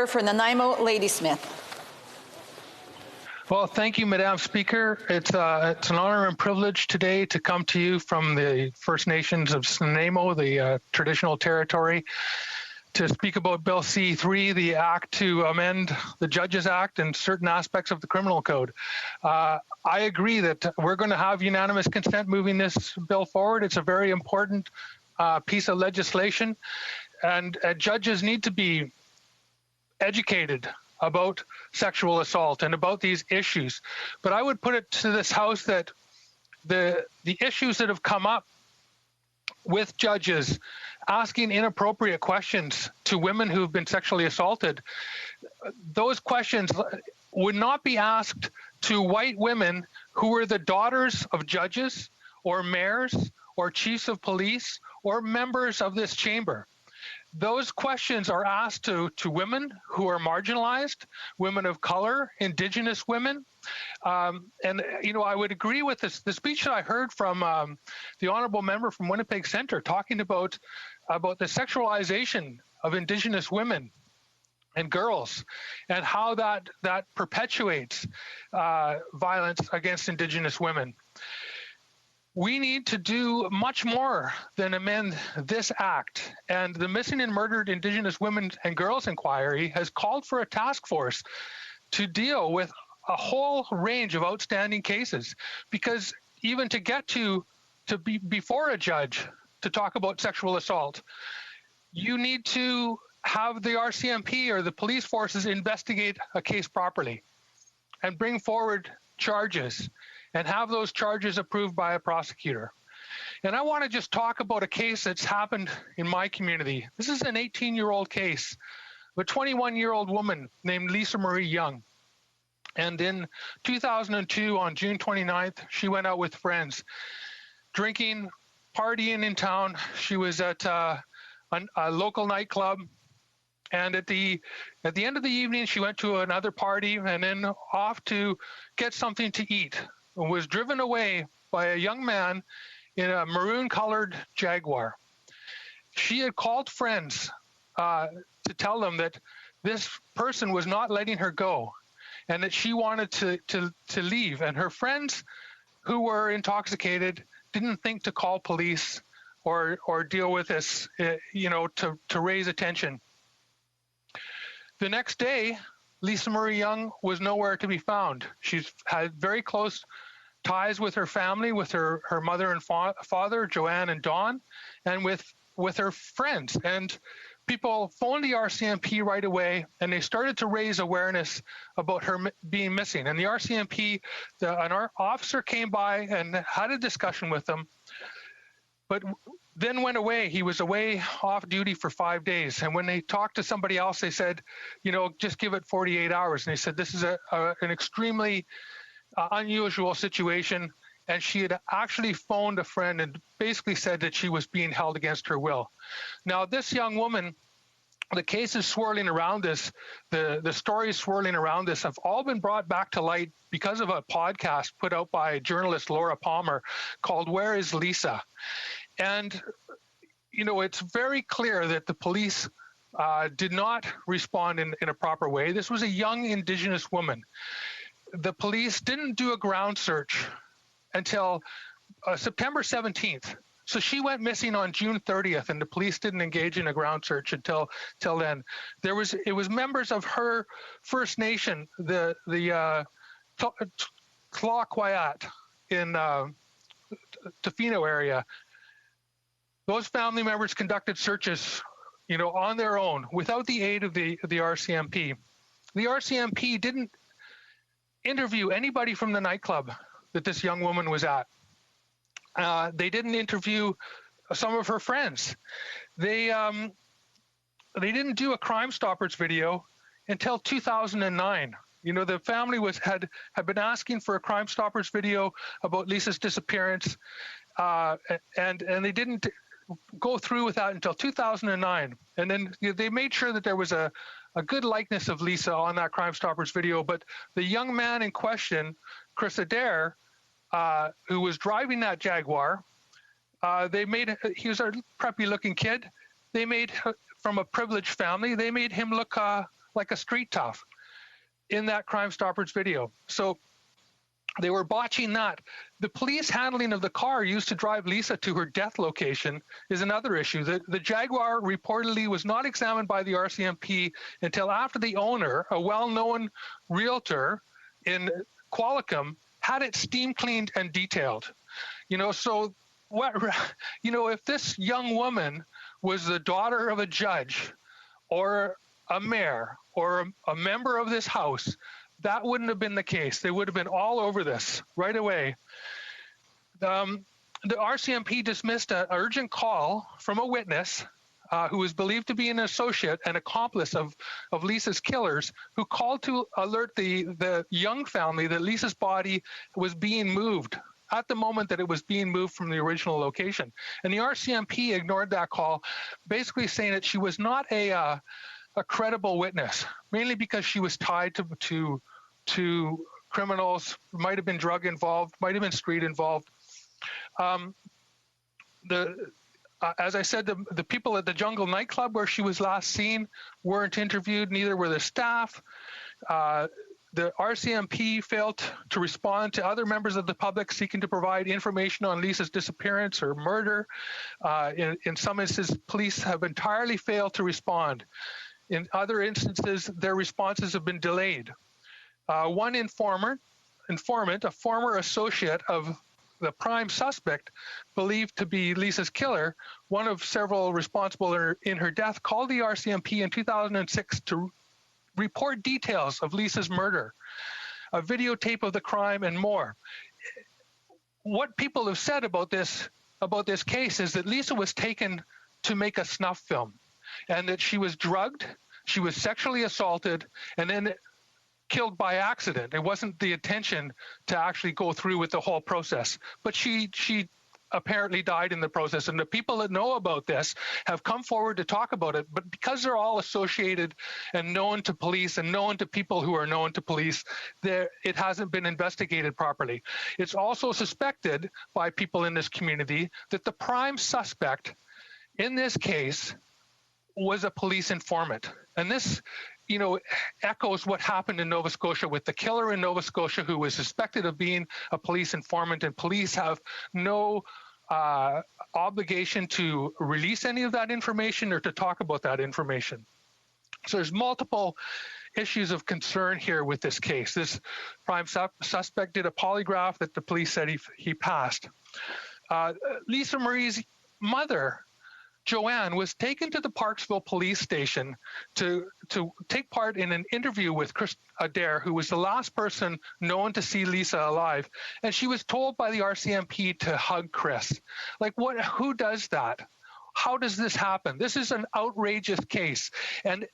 For Nanaimo, Ladysmith. Well, thank you, Madam Speaker. It's an honor and privilege today to come to you from the First Nations of Nanaimo, the traditional territory, to speak about Bill C-3, the act to amend the Judges Act and certain aspects of the Criminal Code. I agree that we're going to have unanimous consent moving this bill forward. It's a very important piece of legislation, and judges need to be educated about sexual assault and about these issues. But I would put it to this House that the issues that have come up with judges asking inappropriate questions to women who have been sexually assaulted, those questions would not be asked to white women who were the daughters of judges or mayors or chiefs of police or members of this chamber. Those questions are asked to women who are marginalized, women of color, Indigenous women. And, you know, I would agree with this, the speech that I heard from the honorable member from Winnipeg Centre talking about the sexualization of Indigenous women and girls and how that perpetuates violence against Indigenous women. We need to do much more than amend this act, and the Missing and Murdered Indigenous Women and Girls Inquiry has called for a task force to deal with a whole range of outstanding cases, because even to get to be before a judge to talk about sexual assault, you need to have the RCMP or the police forces investigate a case properly and bring forward charges and have those charges approved by a prosecutor. And I want to just talk about a case that's happened in my community. This is an 18-year-old case of a 21-year-old woman named Lisa Marie Young. And in 2002, on June 29th, she went out with friends, drinking, partying in town. She was at a local nightclub. And at the end of the evening, she went to another party and then off to get something to eat. Was driven away by a young man in a maroon-colored Jaguar. She had called friends to tell them that this person was not letting her go and that she wanted to leave. And her friends, who were intoxicated, didn't think to call police or deal with this, you know, to raise attention. The next day, Lisa Marie Young was nowhere to be found. She's had very close ties with her family, with her mother and father, Joanne and Dawn, and with her friends. And people phoned the RCMP right away, and they started to raise awareness about her being missing. And the RCMP, an officer came by and had a discussion with them, but then went away. He was away off duty for 5 days. And when they talked to somebody else, they said, you know, just give it 48 hours. And they said, this is an extremely unusual situation. And she had actually phoned a friend and basically said that she was being held against her will. Now, this young woman, the cases swirling around this, the stories swirling around this have all been brought back to light because of a podcast put out by journalist Laura Palmer called Where is Lisa? And, you know, it's very clear that the police did not respond in a proper way. This was a young Indigenous woman. The police didn't do a ground search until September 17th. So she went missing on June 30th, and the police didn't engage in a ground search until then. It was members of her First Nation, the Tlaquayat in Tofino area. Those family members conducted searches, you know, on their own without the aid of the RCMP. The RCMP didn't interview anybody from the nightclub that this young woman was at. They didn't interview some of her friends. They didn't do a Crime Stoppers video until 2009. You know, the family had been asking for a Crime Stoppers video about Lisa's disappearance, and they didn't go through with that until 2009. And then they made sure that there was a good likeness of Lisa on that Crime Stoppers video. But the young man in question, Chris Adair, who was driving that Jaguar, he was a preppy looking kid. They made, from a privileged family, they made him look like a street tough in that Crime Stoppers video. So they were botching that. The police handling of the car used to drive Lisa to her death location is another issue. The Jaguar reportedly was not examined by the RCMP until after the owner, a well-known realtor in Qualicum, had it steam cleaned and detailed. So what, if this young woman was the daughter of a judge or a mayor or a member of this house, that wouldn't have been the case. They would have been all over this right away. The RCMP dismissed an urgent call from a witness who was believed to be an associate and accomplice of Lisa's killers, who called to alert the Young family that Lisa's body was being moved at the moment that it was being moved from the original location. And the RCMP ignored that call, basically saying that she was not a credible witness, mainly because she was tied to criminals, might have been drug involved, might have been street involved. As I said, the people at the Jungle nightclub where she was last seen weren't interviewed, neither were the staff. The RCMP failed to respond to other members of the public seeking to provide information on Lisa's disappearance or murder. In some instances, police have entirely failed to respond. In other instances, their responses have been delayed. One informant, a former associate of the prime suspect, believed to be Lisa's killer, one of several responsible in her death, called the RCMP in 2006 to report details of Lisa's murder, a videotape of the crime, and more. What people have said about this case is that Lisa was taken to make a snuff film, and that she was drugged, she was sexually assaulted, and then killed by accident. It wasn't the intention to actually go through with the whole process, but she apparently died in the process. And the people that know about this have come forward to talk about it, but because they're all associated and known to police and known to people who are known to police, it hasn't been investigated properly. It's also suspected by people in this community that the prime suspect in this case was a police informant. And this, echoes what happened in Nova Scotia with the killer in Nova Scotia who was suspected of being a police informant, and police have no obligation to release any of that information or to talk about that information. So there's multiple issues of concern here with this case. This prime suspect did a polygraph that the police said he passed. Lisa Marie's mother, Joanne, was taken to the Parksville police station to take part in an interview with Chris Adair, who was the last person known to see Lisa alive. And she was told by the RCMP to hug Chris. Who does that? How does this happen? This is an outrageous case. And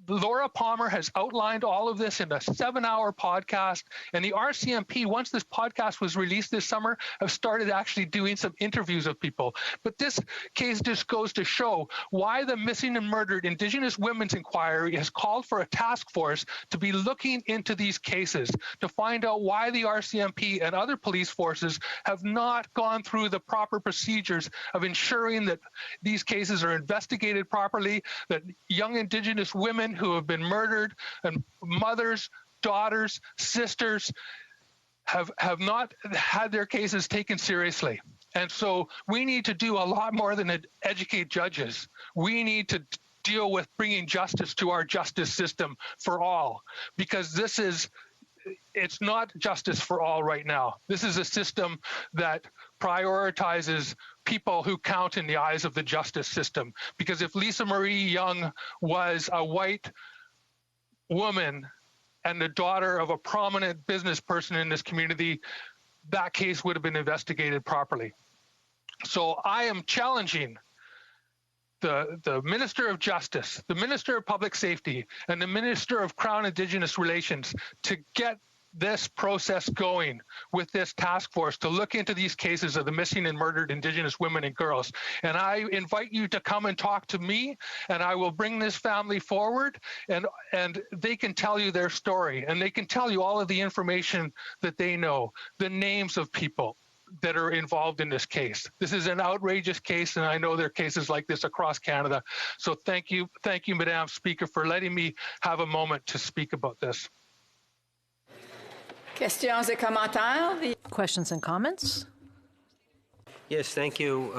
Laura Palmer has outlined all of this in a 7-hour podcast, and the RCMP, once this podcast was released this summer, have started actually doing some interviews of people. But this case just goes to show why the Missing and Murdered Indigenous Women's Inquiry has called for a task force to be looking into these cases to find out why the RCMP and other police forces have not gone through the proper procedures of ensuring that these cases are investigated properly, that young Indigenous women who have been murdered and mothers, daughters, sisters have not had their cases taken seriously. And so we need to do a lot more than educate judges. We need to deal with bringing justice to our justice system for all, because it's not justice for all right now. This is a system that prioritizes people who count in the eyes of the justice system. Because if Lisa Marie Young was a white woman and the daughter of a prominent business person in this community, that case would have been investigated properly. So I am challenging the Minister of Justice, the Minister of Public Safety, and the Minister of Crown Indigenous Relations to get this process going with this task force to look into these cases of the missing and murdered Indigenous women and girls. And I invite you to come and talk to me, and I will bring this family forward, and they can tell you their story, and they can tell you all of the information that they know, the names of people, that are involved in this case. This is an outrageous case, and I know there are cases like this across Canada. So thank you, Madam Speaker, for letting me have a moment to speak about this. Questions et commentaires? Questions and comments? Yes, thank you,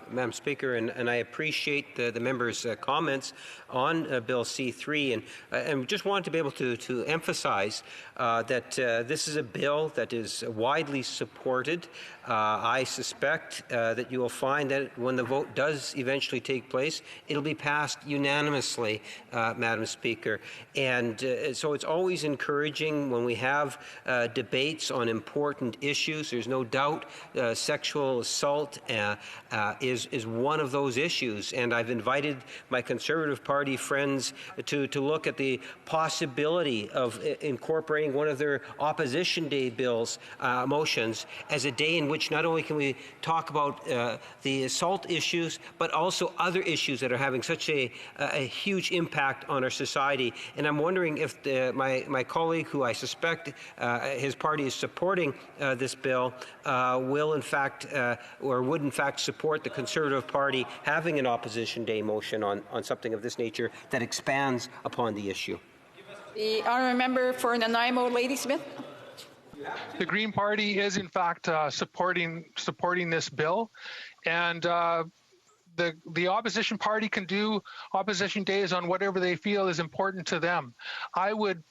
Madam Speaker, and I appreciate the members' comments on Bill C-3, and just wanted to be able to emphasize that this is a bill that is widely supported. I suspect that you will find that when the vote does eventually take place, it'll be passed unanimously, Madam Speaker. And so it's always encouraging when we have debates on important issues. There's no doubt sexual assault is one of those issues, and I've invited my Conservative Party friends to look at the possibility of incorporating one of their Opposition Day bills, motions, as a day in which not only can we talk about the assault issues, but also other issues that are having such a huge impact on our society. And I'm wondering if my colleague, who I suspect his party is supporting this bill, will in fact or would in fact support the Conservative Party having an Opposition Day motion on something of this nature that expands upon the issue. The honourable member for Nanaimo, Ladysmith. The Green Party is in fact supporting this bill, and the opposition party can do opposition days on whatever they feel is important to them. I would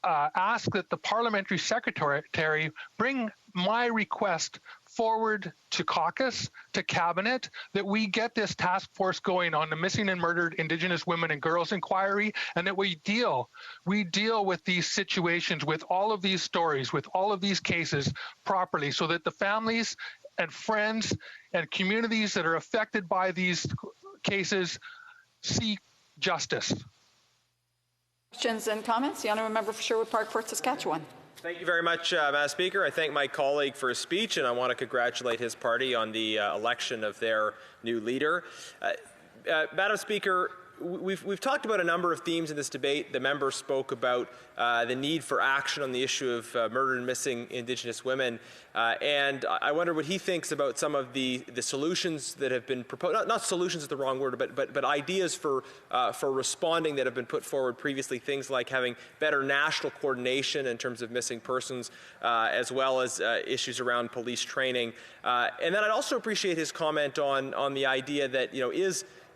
ask that the parliamentary secretary bring my request forward to caucus, to cabinet, that we get this task force going on the missing and murdered Indigenous women and girls inquiry, and that we deal with these situations, with all of these stories, with all of these cases properly, so that the families and friends and communities that are affected by these cases seek justice. Questions and comments? The honourable member for Sherwood Park, Fort Saskatchewan. Thank you very much, Madam Speaker. I thank my colleague for his speech, and I want to congratulate his party on the election of their new leader. Madam Speaker, we've talked about a number of themes in this debate. The member spoke about the need for action on the issue of murdered and missing Indigenous women, and I wonder what he thinks about some of the solutions that have been proposed. Not solutions is the wrong word, but ideas for responding that have been put forward previously. Things like having better national coordination in terms of missing persons, as well as issues around police training. And then I'd also appreciate his comment on the idea that,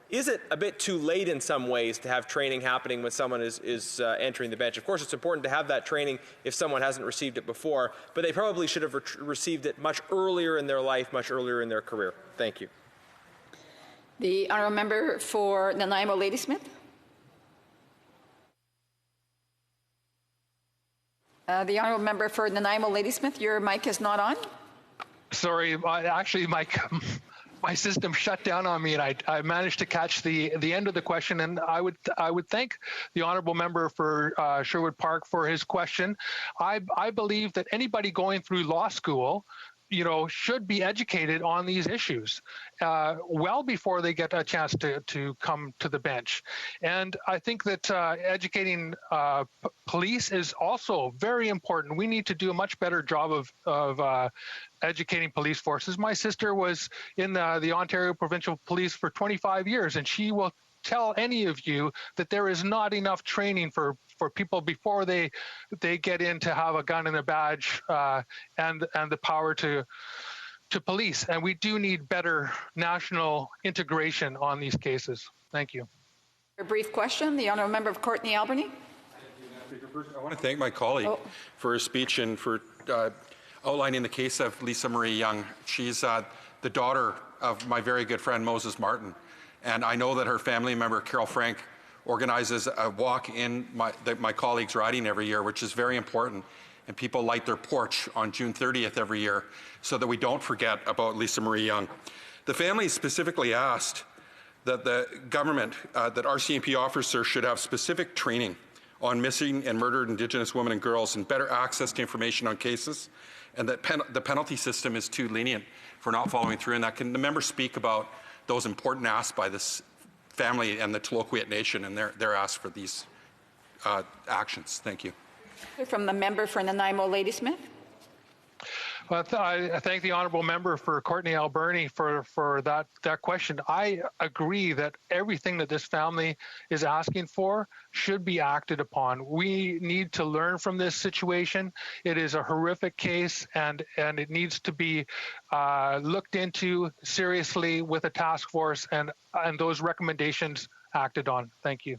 is it a bit too late in some ways to have training happening when someone is entering the bench? Of course, it's important to have that training if someone hasn't received it before, but they probably should have received it much earlier in their life, much earlier in their career. Thank you. The honourable member for Nanaimo, Ladysmith. The honourable member for Nanaimo, Ladysmith, your mic is not on. Sorry, actually, my system shut down on me, and I managed to catch the end of the question. And I would thank the honourable member for Sherwood Park for his question. I believe that anybody going through law school, should be educated on these issues well before they get a chance to come to the bench. And I think that educating police is also very important. We need to do a much better job of educating police forces. My sister was in the Ontario Provincial Police for 25 years, and she will tell any of you that there is not enough training for people before they get in to have a gun and a badge and the power to police. And we do need better national integration on these cases. Thank you. A brief question. The honourable member of Courtenay Albany. First, I want to thank my colleague for his speech and for outlining the case of Lisa Marie Young. She's the daughter of my very good friend Moses Martin. And I know that her family member, Carol Frank, organizes a walk in my colleague's riding every year, which is very important. And people light their porch on June 30th every year so that we don't forget about Lisa Marie Young. The family specifically asked that the government, that RCMP officers should have specific training on missing and murdered Indigenous women and girls and better access to information on cases, and that the penalty system is too lenient for not following through. And that can the member speak about those important asks by this family and the Tloquet Nation and their ask for these actions. Thank you. From the member for Nanaimo, Ladysmith. Well, I thank the honourable member for Courtney Alberni for that question. I agree that everything that this family is asking for should be acted upon. We need to learn from this situation. It is a horrific case, and it needs to be looked into seriously with a task force, and those recommendations acted on. Thank you.